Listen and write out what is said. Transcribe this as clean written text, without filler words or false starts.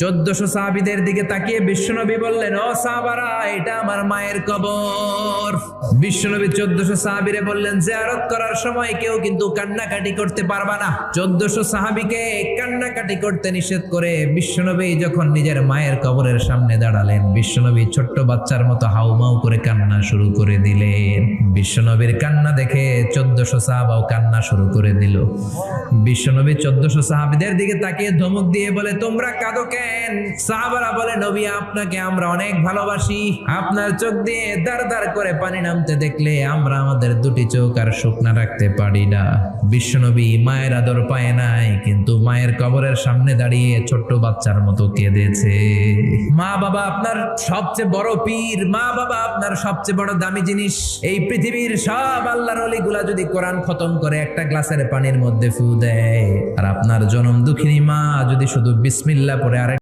1400 সাহাবীদের দিকে তাকিয়ে বিশ্বনবী বললেন, ও সাহাবারা, এটা আমার মায়ের কবর। বিশ্বনবী 1400 সাহাবীরে বললেন, জিয়ারত করার সময় কেউ কিন্তু কান্নাকাটি করতে পারবা না। 1400 সাহাবীকে কান্নাকাটি করতে নিষেধ করে বিশ্বনবী যখন নিজের মায়ের কবরের সামনে দাঁড়ালেন, বিশ্বনবী ছোট্ট বাচ্চার মতো হাউমাউ করে কান্না শুরু করে দিলেন। বিশ্বনবীর কান্না দেখে 1400 সাহাবাও কান্না শুরু করে দিল। বিশ্বনবী 1400 সাহাবীদের দিকে তাকিয়ে ধমক দিয়ে বলে, তোমরা কাঁদো কেন? সাহাবারা বলে, নবী, আপনাকে আমরা অনেক ভালোবাসি। আপনার চোখ দিয়ে দার দার করে পানি নামতে দেখলে আমরা আমাদের দুটি চোখ আর শুকনা রাখতে পারি না। বিশ্বনবী মায়ের আদর পায় নাই, কিন্তু মায়ের কবরের সামনে দাঁড়িয়ে ছোট্ট বাচ্চার মতো কেঁদেছে। মা বাবা আপনার সবচেয়ে বড় পীর, মা বাবা আপনার সবচেয়ে বড় দামি জিনিস। এই পৃথিবীর সব আল্লাহর ওলিগুলা যদি কোরআন খতম করে একটা গ্লাসের পানির মধ্যে ফু দেয়, আর আপনার জনম দুঃখিনী মা যদি শুধু বিসমিল্লাহ পড়ে আরেক